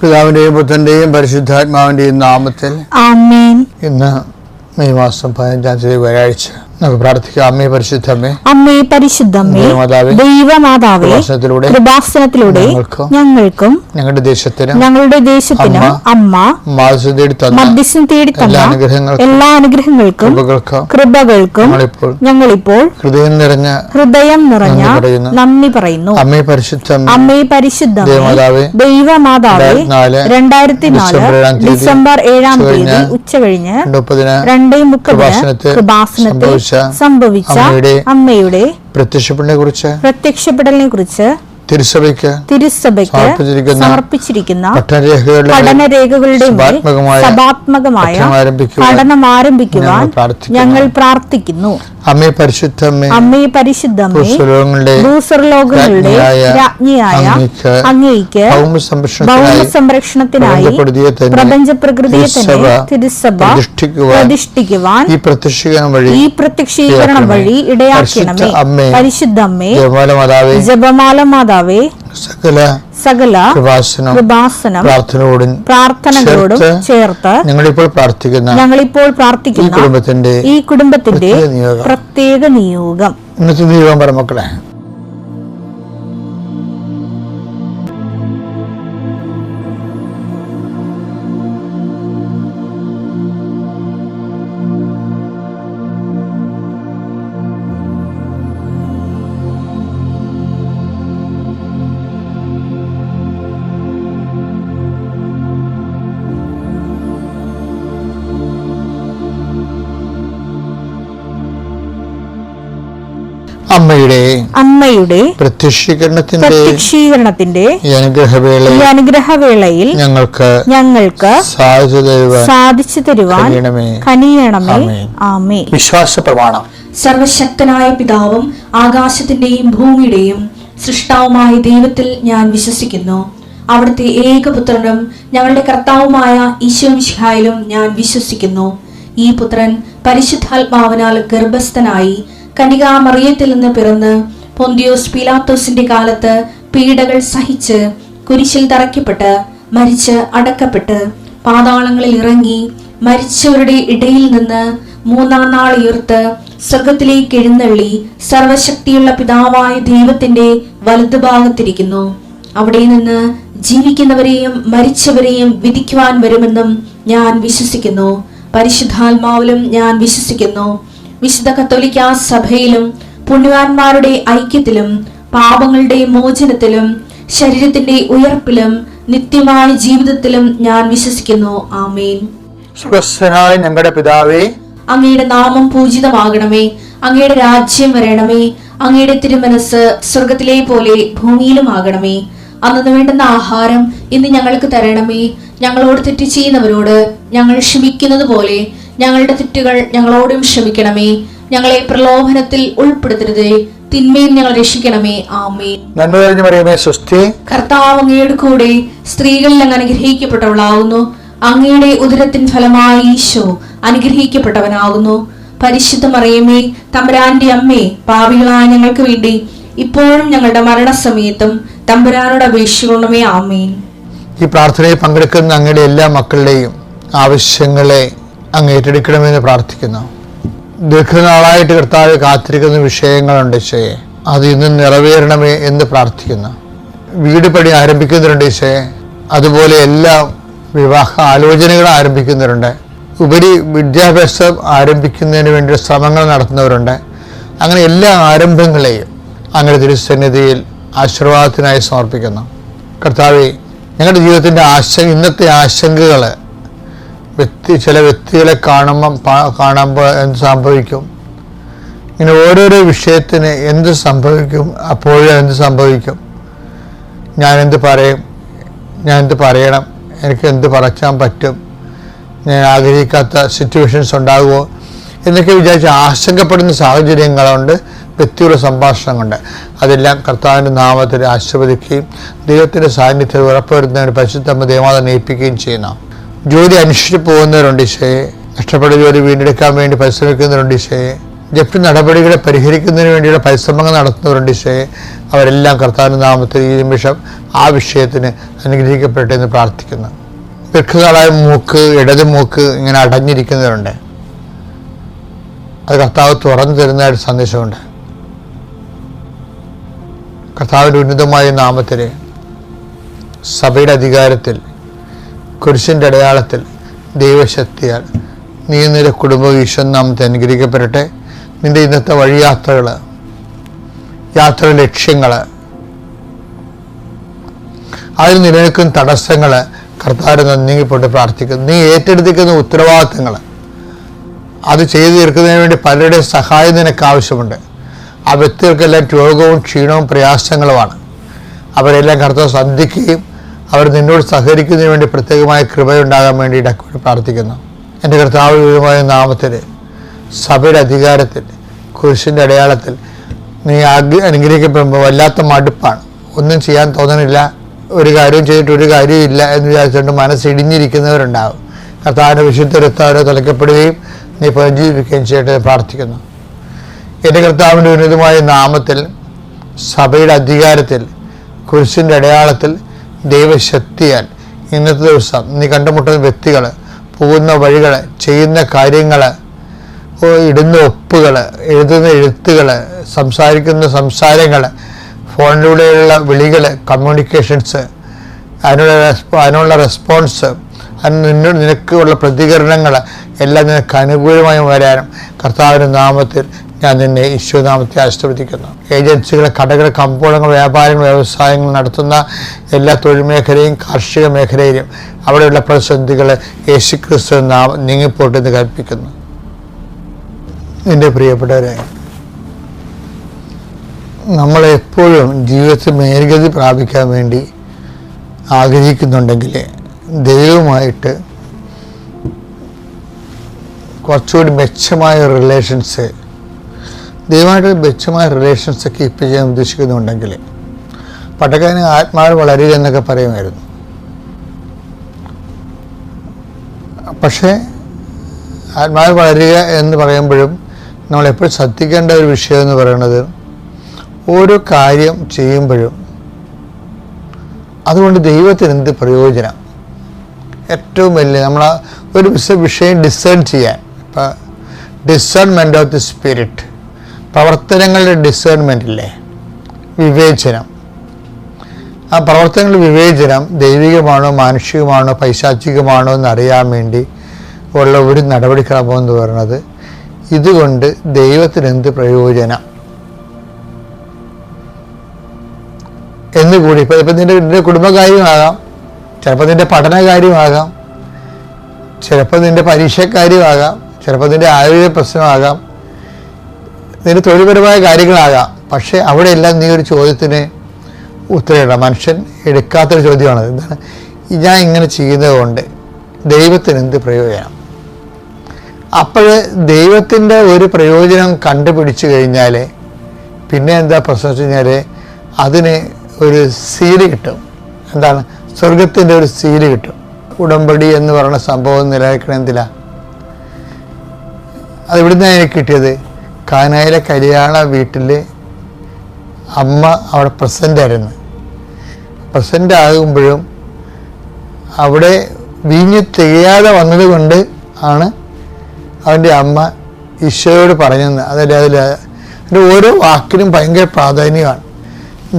പിതാവിന്റെയും പുത്രന്റെയും പരിശുദ്ധാത്മാവിന്റെയും നാമത്തിൽ ആമേൻ. ഇന്ന് മെയ് മാസം 15-ാം തീയതി വ്യാഴാഴ്ച നമുക്ക് പ്രാർത്ഥിക്കാം. അമ്മേ പരിശുദ്ധമ്മേ, അമ്മേ പരിശുദ്ധമ്മേ, ദൈവമാതാവേ, കൃപാസനത്തിലൂടെ ഞങ്ങൾക്കും ഞങ്ങളുടെ ദേശത്തിനും അമ്മ മധ്യസ്ഥം തേടി തന്ന എല്ലാ അനുഗ്രഹങ്ങൾക്കും കൃപകൾക്കും ഞങ്ങളിപ്പോൾ ഹൃദയം നിറഞ്ഞ നന്ദി പറയുന്നു. അമ്മേ പരിശുദ്ധമ്മേ, ദൈവമാതാവേ, 2004 ഡിസംബർ 7-ാം തീയതി ഉച്ചകഴിഞ്ഞ് 2:30 കൃപാസനത്തിൽ സംഭവിച്ച അമ്മയുടെ പ്രത്യക്ഷപ്പെടലിനെ കുറിച്ച് തിരുസഭയ്ക്ക് സമർപ്പിച്ചിരിക്കുന്ന പഠനരേഖകളുടെ സഭാത്മകമായ പഠനം ആരംഭിക്കുവാൻ ഞങ്ങൾ പ്രാർത്ഥിക്കുന്നു. അമ്മേ പരിശുദ്ധമ്മേ, ഭൂസ്വർലോകങ്ങളുടെ രാജ്ഞിയായ അങ്ങേയ്ക്ക് ഭൗമസംരക്ഷണത്തിനായി പ്രപഞ്ച പ്രകൃതിയെ തന്നെ തിരുസഭ പ്രതിഷ്ഠിക്കുവാൻ ഈ പ്രത്യക്ഷീകരണം വഴി ഇടയാക്കണമേ. പരിശുദ്ധമ്മേ, ജപമാല മാതാവേ, സകല കൃപാസനം പ്രാർത്ഥനകളോടും ചേർത്ത് ഞങ്ങളിപ്പോൾ പ്രാർത്ഥിക്കുന്ന ഈ കുടുംബത്തിന്റെ പ്രത്യേക നിയോഗം. ഇന്നത്തെ നിയോഗം പറ മക്കളെ. അമ്മയുടെ പ്രത്യക്ഷീകരണത്തിന്റെ അനുഗ്രഹവേളയിൽ ഞങ്ങൾക്ക് സാധിച്ചു തരുവാൻ കനിയണമേ. ആമേൻ. വിശ്വാസ പ്രമാണം. സർവശക്തനായ പിതാവും ആകാശത്തിന്റെയും ഭൂമിയുടെയും സൃഷ്ടാവുമായ ദൈവത്തിൽ ഞാൻ വിശ്വസിക്കുന്നു. അവിടുത്തെ ഏകപുത്രനും ഞങ്ങളുടെ കർത്താവുമായ ഈശോമിശിഹായിലും ഞാൻ വിശ്വസിക്കുന്നു. ഈ പുത്രൻ പരിശുദ്ധാത്മാവിനാൽ ഗർഭസ്ഥനായി കന്യകാമറിയത്തിൽ നിന്ന് പിറന്ന് പൊന്തിയോസ് പീലാത്തോസിന്റെ കാലത്ത് പീഡകൾ സഹിച്ച് കുരിശിൽ തറയ്ക്കപ്പെട്ട് മരിച്ച് അടക്കപ്പെട്ട് പാതാളങ്ങളിൽ ഇറങ്ങി മരിച്ചവരുടെ ഇടയിൽ നിന്ന് 3-ാം നാൾ ഉയർത്ത് സ്വർഗത്തിലേക്ക് എഴുന്നള്ളി സർവശക്തിയുള്ള പിതാവായ ദൈവത്തിന്റെ വലതുഭാഗത്തിരിക്കുന്നു. അവിടെ നിന്ന് ജീവിക്കുന്നവരെയും മരിച്ചവരെയും വിധിക്കുവാൻ വരുമെന്നും ഞാൻ വിശ്വസിക്കുന്നു. പരിശുദ്ധാത്മാവിലും ഞാൻ വിശ്വസിക്കുന്നു. വിശുദ്ധ കത്തോലിക്കാ സഭയിലും പുണ്യവാന്മാരുടെ ഐക്യത്തിലും പാപങ്ങളുടെ മോചനത്തിലും ശരീരത്തിന്റെ ഉയർപ്പിലും നിത്യമായ ജീവിതത്തിലും ഞാൻ വിശ്വസിക്കുന്നു. ആമേൻ. സ്വർഗ്ഗസ്ഥനായ ഞങ്ങളുടെ പിതാവേ, അങ്ങയുടെ നാമം പൂജിതമാകണമേ. അങ്ങയുടെ രാജ്യം വരണമേ. അങ്ങയുടെ തിരുമനസ് സ്വർഗത്തിലെ പോലെ ഭൂമിയിലും ആകണമേ. അന്നു വേണ്ടുന്ന ആഹാരം ഇന്ന് ഞങ്ങൾക്ക് തരണമേ. ഞങ്ങളോട് തെറ്റ് ചെയ്യുന്നവരോട് ഞങ്ങൾ ക്ഷമിക്കുന്നത് പോലെ ഞങ്ങളുടെ തെറ്റുകൾ ഞങ്ങളോടും ക്ഷമിക്കണമേ. ഞങ്ങളെ പ്രലോഭനത്തിൽ ഉൾപ്പെടുത്തരുതേ, തിന്മയിൽ ഞങ്ങൾ രക്ഷിക്കണമേ. ആമേൻ. നന്മ നിറഞ്ഞ മറിയമേ, സ്വസ്തി. കർത്താവ് അങ്ങയുടെ കൂടെ സ്ത്രീകളിൽ അങ്ങ് അനുഗ്രഹിക്കപ്പെട്ടവളാകുന്നു. അങ്ങയുടെ ഉദരത്തിൻ ഫലമായി ഈശോ അനുഗ്രഹിക്കപ്പെട്ടവനാകുന്നു. പരിശുദ്ധ മറിയമേ, തമ്പുരാന്റെ അമ്മേ, പാപികളായ ഞങ്ങൾക്ക് വേണ്ടി ഇപ്പോഴും ഞങ്ങളുടെ മരണസമയത്തും തമ്പുരാനോട് അപേക്ഷിക്കണമേ. ആമേൻ. ഈ പ്രാർത്ഥനയിൽ പങ്കെടുക്കുന്ന അങ്ങയുടെ എല്ലാ മക്കളുടെയും ആവശ്യങ്ങളെ അങ്ങ് ഏറ്റെടുക്കണമെന്ന് പ്രാർത്ഥിക്കുന്നു. ദീർഘനാളായിട്ട് കർത്താവ് കാത്തിരിക്കുന്ന വിഷയങ്ങളുണ്ട് ഈശോയെ, അത് ഇന്ന് നിറവേറണമേ എന്ന് പ്രാർത്ഥിക്കുന്നു. വീട് പണി ആരംഭിക്കുന്നവരുണ്ട് ഈശോയെ, അതുപോലെ എല്ലാ വിവാഹ ആലോചനകൾ ആരംഭിക്കുന്നവരുണ്ട്. ഉപരി വിദ്യാഭ്യാസം ആരംഭിക്കുന്നതിന് വേണ്ടി ശ്രമങ്ങൾ നടത്തുന്നവരുണ്ട്. അങ്ങനെ എല്ലാ ആരംഭങ്ങളെയും അങ്ങനെ തിരുസന്നിധിയിൽ ആശീർവാദത്തിനായി സമർപ്പിക്കുന്നു. കർത്താവേ, ഞങ്ങളുടെ ജീവിതത്തിൻ്റെ ഇന്നത്തെ ആശങ്കകൾ ചില വ്യക്തികളെ കാണുമ്പോൾ എന്ത് സംഭവിക്കും, ഇങ്ങനെ ഓരോരോ വിഷയത്തിന് എന്ത് സംഭവിക്കും, അപ്പോഴും എന്ത് സംഭവിക്കും, ഞാൻ എന്ത് പറയണം, എനിക്ക് എന്ത് പറയാൻ പറ്റും, ഞാൻ ആഗ്രഹിക്കാത്ത സിറ്റുവേഷൻസ് ഉണ്ടാകുമോ എന്നൊക്കെ വിചാരിച്ച് ആശങ്കപ്പെടുന്ന സാഹചര്യങ്ങളുണ്ട്, വ്യക്തിയുടെ സംഭാഷണങ്ങളുണ്ട്. അതെല്ലാം കർത്താവിൻ്റെ നാമത്തിൽ ആശീർവദിക്കുകയും ദൈവത്തിൻ്റെ സാന്നിധ്യം ഉറപ്പുവരുത്തുന്നതിന് പരിശുദ്ധമ്മ ദേവമാതാവിനെ ഏൽപ്പിക്കുകയും ചെയ്യുന്നു. ജോലി അന്വേഷിച്ച് പോകുന്നവരുണ്ട് ഈശോയെ, നഷ്ടപ്പെട്ട ജോലി വീണ്ടെടുക്കാൻ വേണ്ടി പരിശ്രമിക്കുന്നവരുണ്ട് ഈശോയെ, ജപ്തി നടപടികളെ പരിഹരിക്കുന്നതിന് വേണ്ടിയുള്ള പരിശ്രമങ്ങൾ നടത്തുന്നവരുണ്ട് ഈശോയെ. അവരെല്ലാം കർത്താവിൻ്റെ നാമത്തിൽ ഈ നിമിഷം ആ വിഷയത്തിന് അനുഗ്രഹിക്കപ്പെടട്ടെ എന്ന് പ്രാർത്ഥിക്കുന്നു. ദീർഘകാലമായ മൂക്ക്, ഇടത് മൂക്ക് ഇങ്ങനെ അടഞ്ഞിരിക്കുന്നവരുണ്ട്. അത് കർത്താവ് തുറന്നു തരുന്നതായിട്ട് സന്ദേശമുണ്ട്. കർത്താവിൻ്റെ ഉന്നതമായ നാമത്തിൽ, സഭയുടെ അധികാരത്തിൽ, കുരിശിൻ്റെ അടയാളത്തിൽ, ദൈവശക്തിയാൽ നീ നിന്റെ കുടുംബം ഈശോ നാമത്തെ അനുഗ്രഹിക്കപ്പെടട്ടെ. നിന്റെ ഇന്നത്തെ വഴിയാത്രകൾ, യാത്ര ലക്ഷ്യങ്ങൾ, അതിൽ നിലനിൽക്കുന്ന തടസ്സങ്ങൾ കർത്താവിനെ നീങ്ങിപ്പോട്ട് പ്രാർത്ഥിക്കുന്നു. നീ ഏറ്റെടുത്തിരിക്കുന്ന ഉത്തരവാദിത്തങ്ങൾ അത് ചെയ്തു തീർക്കുന്നതിന് വേണ്ടി പലരുടെയും സഹായം നിനക്ക് ആവശ്യമുണ്ട്. ആ വ്യക്തികൾക്കെല്ലാം രോഗവും ക്ഷീണവും പ്രയാസങ്ങളുമാണ്. അവരെല്ലാം കർത്താവ് ശ്രദ്ധിക്കുകയും അവർ നിന്നോട് സഹകരിക്കുന്നതിന് വേണ്ടി പ്രത്യേകമായ കൃപയുണ്ടാകാൻ വേണ്ടി ഇടയ്ക്ക് പ്രാർത്ഥിക്കുന്നു. എൻ്റെ കർത്താവിനുമായ നാമത്തിൽ, സഭയുടെ അധികാരത്തിൽ, കുരിശിൻ്റെ അടയാളത്തിൽ നീ അനുഗ്രഹിക്കപ്പെടുമ്പോൾ വല്ലാത്ത മടുപ്പാണ്. ഒന്നും ചെയ്യാൻ തോന്നണില്ല, ഒരു കാര്യം ചെയ്തിട്ട് ഒരു കാര്യമില്ല എന്ന് വിചാരിച്ചുകൊണ്ട് മനസ്സിടിഞ്ഞിരിക്കുന്നവരുണ്ടാകും. കർത്താവിൻ്റെ വിശുദ്ധ രക്തം തളിക്കപ്പെടുകയും നീ പുനരുജ്ജീവിക്കുകയും ചെയ്യട്ടെ പ്രാർത്ഥിക്കുന്നു. എൻ്റെ കർത്താവിൻ്റെ ഉന്നതമായ നാമത്തിൽ, സഭയുടെ അധികാരത്തിൽ, കുരിശിൻ്റെ അടയാളത്തിൽ, ദൈവശക്തിയാൽ ഇന്നത്തെ ദിവസം നീ കണ്ടുമുട്ടുന്ന വ്യക്തികൾ, പോകുന്ന വഴികൾ, ചെയ്യുന്ന കാര്യങ്ങൾ, ഇടുന്ന ഒപ്പുകൾ, എഴുതുന്ന എഴുത്തുകൾ, സംസാരിക്കുന്ന സംസാരങ്ങൾ, ഫോണിലൂടെയുള്ള വിളികൾ, കമ്മ്യൂണിക്കേഷൻസ്, അതിനുള്ള റെസ്പോൺസ്, നിനക്കുള്ള പ്രതികരണങ്ങൾ എല്ലാം നിനക്ക് അനുകൂലമായി വരാനും കർത്താവിൻ്റെ നാമത്തിൽ ഞാൻ നിന്നെ ഈശോനാമത്തെ ആശീർവദിക്കുന്നു. ഏജൻസികൾ, കടകൾ, കമ്പോളങ്ങൾ, വ്യാപാരങ്ങൾ, വ്യവസായങ്ങൾ നടത്തുന്ന എല്ലാ തൊഴിൽ മേഖലയും കാർഷിക മേഖലയിലും അവിടെയുള്ള പ്രതിസന്ധികൾ യേശുക്രിസ്തു നീങ്ങിപ്പോട്ടെന്ന് കൽപ്പിക്കുന്നു. എൻ്റെ പ്രിയപ്പെട്ടവരെ, നമ്മളെപ്പോഴും ജീവിതത്തിൽ മേൽഗതി പ്രാപിക്കാൻ വേണ്ടി ആഗ്രഹിക്കുന്നുണ്ടെങ്കിൽ ദൈവവുമായിട്ട് കുറച്ചുകൂടി മെച്ചമായ റിലേഷൻസ്, ദൈവമായിട്ട് മെച്ചമായ റിലേഷൻസ് കീപ്പ് ചെയ്യാൻ ഉദ്ദേശിക്കുന്നുണ്ടെങ്കിൽ, പട്ടക്കാരന് ആത്മാവ് വളരുക എന്നൊക്കെ പറയുമായിരുന്നു. പക്ഷേ ആത്മാവ് വളരുക എന്ന് പറയുമ്പോഴും നമ്മളെപ്പോഴും ശ്രദ്ധിക്കേണ്ട ഒരു വിഷയം എന്ന് പറയുന്നത്, ഓരോ കാര്യം ചെയ്യുമ്പോഴും അതുകൊണ്ട് ദൈവത്തിന് എന്ത് പ്രയോജനം, ഏറ്റവും വലിയ നമ്മൾ ഒരു വിഷയം ഡിസേൺ ചെയ്യാൻ, ഇപ്പം ഡിസേൺമെൻ്റ് ഓഫ് ദി സ്പിരിറ്റ്, പ്രവർത്തനങ്ങളുടെ ഡിസേൺമെൻ്റ് ഇല്ലേ, വിവേചനം. ആ പ്രവർത്തനങ്ങളുടെ വിവേചനം ദൈവികമാണോ മാനുഷികമാണോ പൈശാചികമാണോ എന്നറിയാൻ വേണ്ടി ഉള്ള ഒരു നടപടിക്രമം എന്ന് പറയുന്നത്, ഇതുകൊണ്ട് ദൈവത്തിന് എന്ത് പ്രയോജനം എന്നുകൂടി. ഇപ്പം നിൻ്റെ കുടുംബകാര്യമാകാം, ചിലപ്പോൾ നിൻ്റെ പഠനകാര്യമാകാം, ചിലപ്പോൾ നിൻ്റെ പരീക്ഷക്കാര്യമാകാം, ചിലപ്പോൾ നിൻ്റെ ആരോഗ്യ പ്രശ്നമാകാം, നിൻ്റെ തൊഴിൽപരമായ കാര്യങ്ങളാകാം. പക്ഷേ അവിടെയെല്ലാം നീ ഒരു ചോദ്യത്തിന് ഉത്തരവിടണം. മനുഷ്യൻ എടുക്കാത്തൊരു ചോദ്യമാണത്. എന്താണ്? ഞാൻ ഇങ്ങനെ ചെയ്യുന്നത് കൊണ്ട് ദൈവത്തിന് എന്ത് പ്രയോജനം? അപ്പോൾ ദൈവത്തിൻ്റെ ഒരു പ്രയോജനം കണ്ടുപിടിച്ചു കഴിഞ്ഞാൽ പിന്നെ എന്താ പ്രശ്നം വെച്ച് കഴിഞ്ഞാൽ അതിന് ഒരു സീല് കിട്ടും. എന്താണ്? സ്വർഗത്തിൻ്റെ ഒരു സീല് കിട്ടും. ഉടമ്പടി എന്ന് പറയുന്ന സംഭവം നിലനിൽക്കണം എന്തിലാണ്? അത് ഇവിടുന്ന് എനിക്ക് കിട്ടിയത്, കാനായിലെ കല്യാണ വീട്ടിൽ അമ്മ അവിടെ പ്രസൻ്റായിരുന്നു. പ്രസൻ്റ് ആകുമ്പോഴും അവിടെ വീഞ്ഞ് തികയാതെ വന്നത് കൊണ്ട് ആണ് അവൻ്റെ അമ്മ ഈശോയോട് പറഞ്ഞെന്ന്. അതിൻ്റെ ഓരോ വാക്കിനും ഭയങ്കര പ്രാധാന്യമാണ്.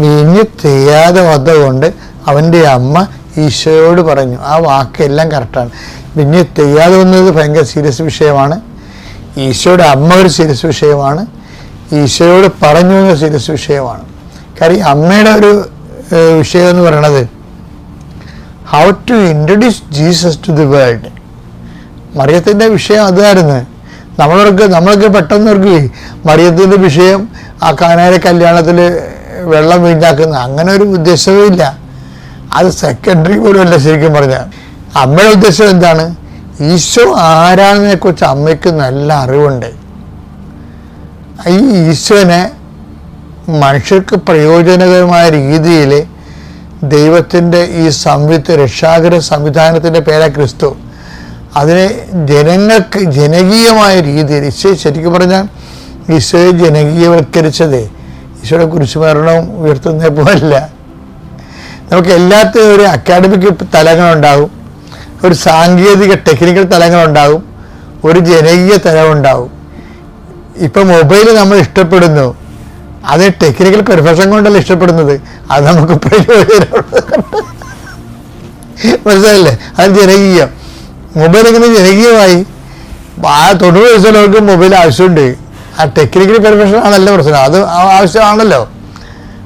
വീഞ്ഞ് തികയാതെ വന്നതുകൊണ്ട് അവൻ്റെ അമ്മ ഈശോയോട് പറഞ്ഞു. ആ വാക്കെല്ലാം കറക്റ്റാണ്. വീഞ്ഞ് തികയാതെ വന്നത് ഭയങ്കര സീരിയസ് വിഷയമാണ്. ഈശോയുടെ അമ്മ ഒരു സീരിയസ് വിഷയമാണ്. ഈശോയോട് പറഞ്ഞു എന്ന സീരിയസ് വിഷയമാണ്. കാര്യം അമ്മയുടെ ഒരു വിഷയം എന്ന് പറയണത് how to introduce Jesus to the world. മറിയത്തിൻ്റെ വിഷയം അതായിരുന്നു. നമ്മളൊക്കെ പെട്ടെന്നവർക്ക് മറിയത്തിൻ്റെ വിഷയം ആ കാനായിലെ കല്യാണത്തിൽ വെള്ളം വീഞ്ഞാക്കുന്ന അങ്ങനെ ഒരു ഉദ്ദേശവും ഇല്ല. അത് സെക്കൻഡറി പോലും അല്ല. ശരിക്കും പറഞ്ഞാൽ അമ്മയുടെ ഉദ്ദേശം എന്താണ്? ഈശോ ആരാണെന്നതിനെ കുറിച്ച് അമ്മയ്ക്ക് നല്ല അറിവുണ്ട്. ഈ ഈശോനെ മനുഷ്യർക്ക് പ്രയോജനകരമായ രീതിയിൽ ദൈവത്തിൻ്റെ ഈ രക്ഷാകര സംവിധാനത്തിൻ്റെ പേരാ ക്രിസ്തു. അതിനെ ജനങ്ങൾക്ക് ജനകീയമായ രീതിയിൽ ശരിക്കും പറഞ്ഞാൽ ഈശോയെ ജനകീയവൽക്കരിച്ചത് ഈശോയുടെ കുരിശുമരണവും ഉയർത്തുന്ന പോലല്ല. നമുക്ക് എല്ലാത്തിനും ഒരു അക്കാഡമിക് തലങ്ങളുണ്ടാകും, ഒരു സാങ്കേതിക ടെക്നിക്കൽ തലങ്ങളുണ്ടാകും, ഒരു ജനകീയ തലമുണ്ടാകും. ഇപ്പം മൊബൈൽ നമ്മൾ ഇഷ്ടപ്പെടുന്നു, അത് ടെക്നിക്കൽ പെർഫെക്ഷൻ കൊണ്ടല്ല ഇഷ്ടപ്പെടുന്നത്, അത് നമുക്ക് മനസ്സിലായില്ലേ? അത് ജനകീയം. മൊബൈൽ എങ്ങനെ ജനകീയമായി? 90 വയസ്സുള്ളവർക്ക് മൊബൈൽ ആവശ്യമുണ്ട്. ആ ടെക്നിക്കൽ പെർഫെക്ഷൻ ആണല്ലോ പ്രശ്നം, അത് ആവശ്യമാണല്ലോ,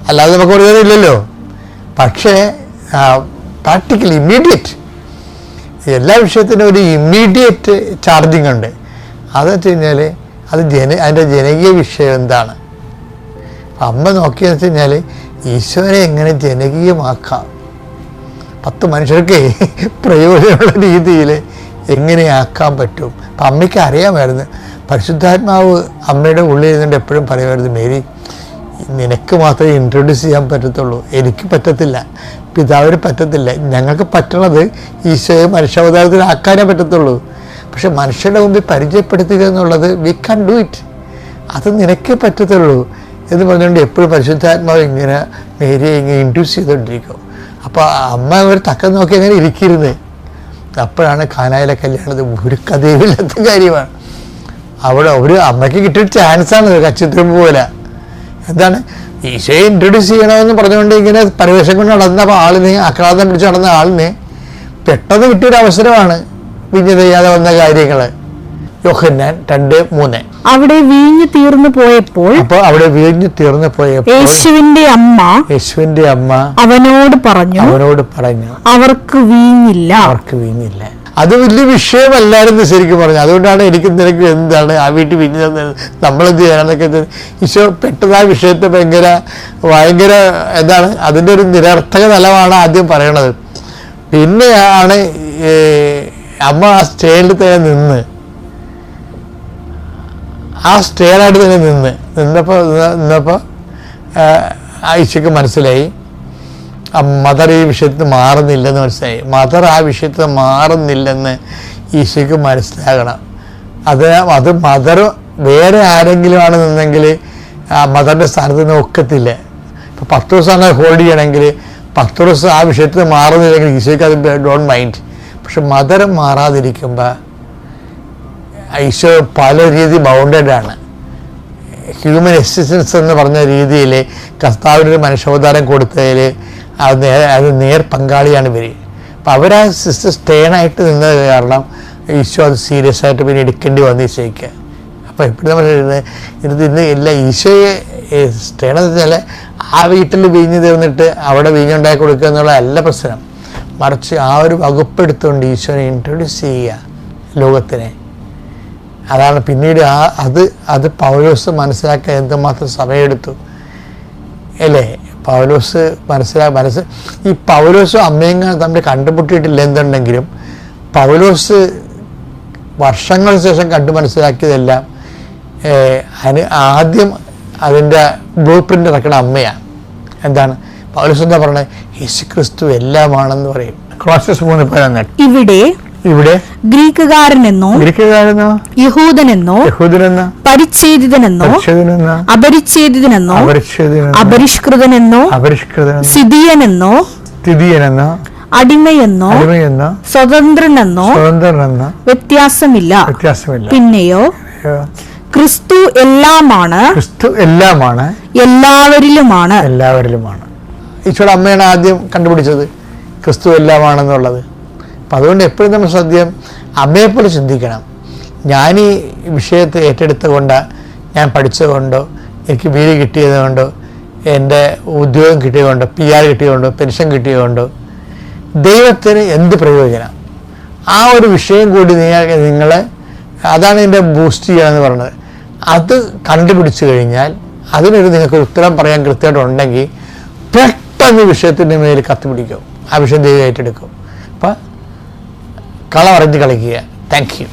അല്ലാതെ നമുക്ക് ഒരു ഇല്ലല്ലോ. പക്ഷേ പ്രാക്ടിക്കലി ഇമ്മീഡിയറ്റ് എല്ലാ വിഷയത്തിനും ഒരു ഇമ്മീഡിയറ്റ് ചാർജിങ് ഉണ്ട്. അതെന്ന് വെച്ച് കഴിഞ്ഞാൽ അത് അതിൻ്റെ ജനകീയ വിഷയം എന്താണ്? അമ്മ നോക്കിയെന്ന് വെച്ച് കഴിഞ്ഞാൽ ഈശോനെ എങ്ങനെ ജനകീയമാക്കാം, 10 മനുഷ്യർക്ക് പ്രയോജനമുള്ള രീതിയിൽ എങ്ങനെയാക്കാൻ പറ്റും. അപ്പം അമ്മയ്ക്ക് അറിയാമായിരുന്നു. പരിശുദ്ധാത്മാവ് അമ്മയുടെ ഉള്ളിൽ ഇരുന്നിട്ട് എപ്പോഴും പറയുമായിരുന്നു, മേരി നിനക്ക് മാത്രമേ ഇൻട്രൊഡ്യൂസ് ചെയ്യാൻ പറ്റത്തുള്ളൂ, എനിക്ക് പറ്റത്തില്ല, പിതാവിന് പറ്റത്തില്ല. ഞങ്ങൾക്ക് പറ്റണത് ഈശോയെ മനുഷ്യാവതാരത്തിലാക്കാനേ പറ്റത്തുള്ളൂ. പക്ഷെ മനുഷ്യരുടെ മുമ്പിൽ പരിചയപ്പെടുത്തുക എന്നുള്ളത് വി കാൻ ഡു ഇറ്റ്, അത് നിനക്കേ പറ്റത്തുള്ളൂ എന്ന് പറഞ്ഞുകൊണ്ട് എപ്പോഴും പരിശുദ്ധാത്മാവ് ഇങ്ങനെ മേരിയെ ഇങ്ങനെ ഇൻട്രൊഡ്യൂസ് ചെയ്തുകൊണ്ടിരിക്കും. അപ്പോൾ അമ്മ ഒരു തക്കം നോക്കി അങ്ങനെ ഇരിക്കരുത്. അപ്പോഴാണ് കാനായിലെ കല്യാണത് ഒരു കഥയുമില്ലാത്ത കാര്യമാണ്. അവിടെ ഒരു അമ്മയ്ക്ക് കിട്ടിയ ചാൻസാണ് കച്ചിത്രം പോലെ. എന്താണ് ഈശോയെ ഇൻട്രൊഡ്യൂസ് ചെയ്യണമെന്ന് പറഞ്ഞുകൊണ്ട് ഇങ്ങനെ പരിവേഷം കൊണ്ട് നടന്ന ആളിനെ, ആക്രാന്തം പിടിച്ച് നടന്ന ആളിനെ പെട്ടെന്ന് കിട്ടിയൊരു അവസരമാണ് വീഞ്ഞ് ചെയ്യാതെ വന്ന കാര്യങ്ങൾ. യോഹന്നാൻ 2:3. അവിടെ വീഞ്ഞ് തീർന്നു പോയപ്പോൾ യേശുവിന്റെ അമ്മ അവനോട് പറഞ്ഞു അവർക്ക് വീഞ്ഞില്ല. അത് വലിയ വിഷയമല്ലായിരുന്നു ശരിക്കും പറഞ്ഞു. അതുകൊണ്ടാണ് എനിക്ക് നിനക്ക് എന്താണ് ആ വീട്ടിൽ വീഞ്ഞ് തന്നത്, നമ്മളെന്ത് ചെയ്യാനൊക്കെ. ഈശോ പെട്ടെന്ന് ആ വിഷയത്തെ ഭയങ്കര എന്താണ് അതിൻ്റെ ഒരു നിരർത്ഥക തലമാണ് ആദ്യം പറയണത്. പിന്നെയാണ് അമ്മ ആ സ്റ്റേജിൽ തന്നെ നിന്നപ്പോൾ ഈശോയ്ക്ക് മനസ്സിലായി മദർ ഈ വിഷയത്തിൽ മാറുന്നില്ലെന്ന് മനസ്സിലായി. മദർ ആ വിഷയത്തിൽ മാറുന്നില്ലെന്ന് ഈശോയ്ക്ക് മനസ്സിലാകണം. അത് മദർ വേറെ ആരെങ്കിലും ആണ് നിന്നെങ്കിൽ ആ മദറിൻ്റെ സ്ഥാനത്ത് നിന്ന് ഒക്കത്തില്ല. ഇപ്പോൾ പത്രോസാണ് ഹോൾഡ് ചെയ്യണമെങ്കിൽ പത്രോസ് ആ വിഷയത്തിൽ മാറുന്നില്ലെങ്കിൽ ഈശോയ്ക്ക് അത് ഡോണ്ട് മൈൻഡ്. പക്ഷെ മദർ മാറാതിരിക്കുമ്പോൾ ഈശോ പല രീതി ബൗണ്ടഡാണ്. ഹ്യൂമൻ എക്സിസ്റ്റൻസ് എന്ന് പറഞ്ഞ രീതിയിൽ കർത്താവിനൊരു മനുഷ്യാവതാരം കൊടുത്തതിൽ അത് നേർ പങ്കാളിയാണ് ഇവർ. അപ്പം അവരാ സിസ്റ്റർ സ്റ്റേണായിട്ട് നിന്നത് കാരണം ഈശോ അത് സീരിയസ് ആയിട്ട് പിന്നെ എടുക്കേണ്ടി വന്നു ഈശോയ്ക്ക്. അപ്പോൾ എപ്പോഴും നമ്മൾ ഇന്ന് എല്ലാ ഈശോയെ സ്റ്റേണെന്ന് വെച്ചാൽ ആ വീട്ടിൽ വീഞ്ഞ് തീർന്നിട്ട് അവിടെ വീഞ്ഞുണ്ടാക്കി കൊടുക്കുക എന്നുള്ളതല്ല പ്രശ്നം. മറിച്ച് ആ ഒരു വകുപ്പെടുത്തുകൊണ്ട് ഈശോനെ ഇൻട്രൊഡ്യൂസ് ചെയ്യുക ലോകത്തിനെ. അതാണ് പിന്നീട് അത് പൗലോസ് മനസ്സിലാക്കാൻ എന്തുമാത്രം സമയമെടുത്തു അല്ലേ? പൗലോസ് ഈ പൗലോസും അമ്മയും തമ്മിൽ കണ്ടുമുട്ടിയിട്ടില്ല എന്തുണ്ടെങ്കിലും പൗലോസ് വർഷങ്ങൾക്ക് ശേഷം കണ്ടു മനസ്സിലാക്കിയതെല്ലാം ആദ്യം അതിൻ്റെ ബ്ലൂ പ്രിൻ്റ് ഇറക്കണ അമ്മയാണ്. എന്താണ് പൗലോസ് എന്താ പറയുന്നത്? യേശുക്രിസ്തു എല്ലാമാണെന്ന് പറയും. ക്രോസസ് 3:14. ഇവിടെ ഗ്രീക്കുകാരനെന്നോ യഹൂദനെന്നോ പരിച്ഛേദിതനെന്നോ അപരിച്ഛേദിതനെന്നോ അപരിഷ്കൃതനെന്നോ സിദിയനെന്നോ അടിമയെന്നോ സ്വതന്ത്രനെന്നോ വ്യത്യാസമില്ല. പിന്നെയോ ക്രിസ്തു എല്ലാമാണ്, എല്ലാവരിലുമാണ്. ഈശോയുടെ അമ്മയാണ് ആദ്യം കണ്ടുപിടിച്ചത് ക്രിസ്തു എല്ലാമാണെന്നുള്ളത്. അപ്പം അതുകൊണ്ട് എപ്പോഴും നമ്മൾ സദ്യം അമ്മയെപ്പോലെ ചിന്തിക്കണം. ഞാൻ ഈ വിഷയത്തെ ഏറ്റെടുത്തുകൊണ്ട്, ഞാൻ പഠിച്ചതുകൊണ്ടോ, എനിക്ക് വീട് കിട്ടിയതുകൊണ്ടോ, എൻ്റെ ഉദ്യോഗം കിട്ടിയതുകൊണ്ടോ, PR കിട്ടിയതുകൊണ്ടോ, പെൻഷൻ കിട്ടിയതുകൊണ്ടോ ദൈവത്തിന് എന്ത് പ്രയോജനം? ആ ഒരു വിഷയം കൂടി നിങ്ങൾ അതാണ് ഇതിൻ്റെ ബൂസ്റ്റ് ചെയ്യുകയെന്ന് പറയുന്നത്. അത് കണ്ടുപിടിച്ചു കഴിഞ്ഞാൽ അതിനൊരു നിങ്ങൾക്ക് ഉത്തരം പറയാൻ കൃത്യമായിട്ടുണ്ടെങ്കിൽ പെട്ടെന്ന് വിഷയത്തിൻ്റെ മേൽ കത്തിപ്പിടിക്കും. ആ വിഷയം ദൈവം ഏറ്റെടുക്കും. അപ്പം കള പറഞ്ഞ് കളിക്കുക. Thank you.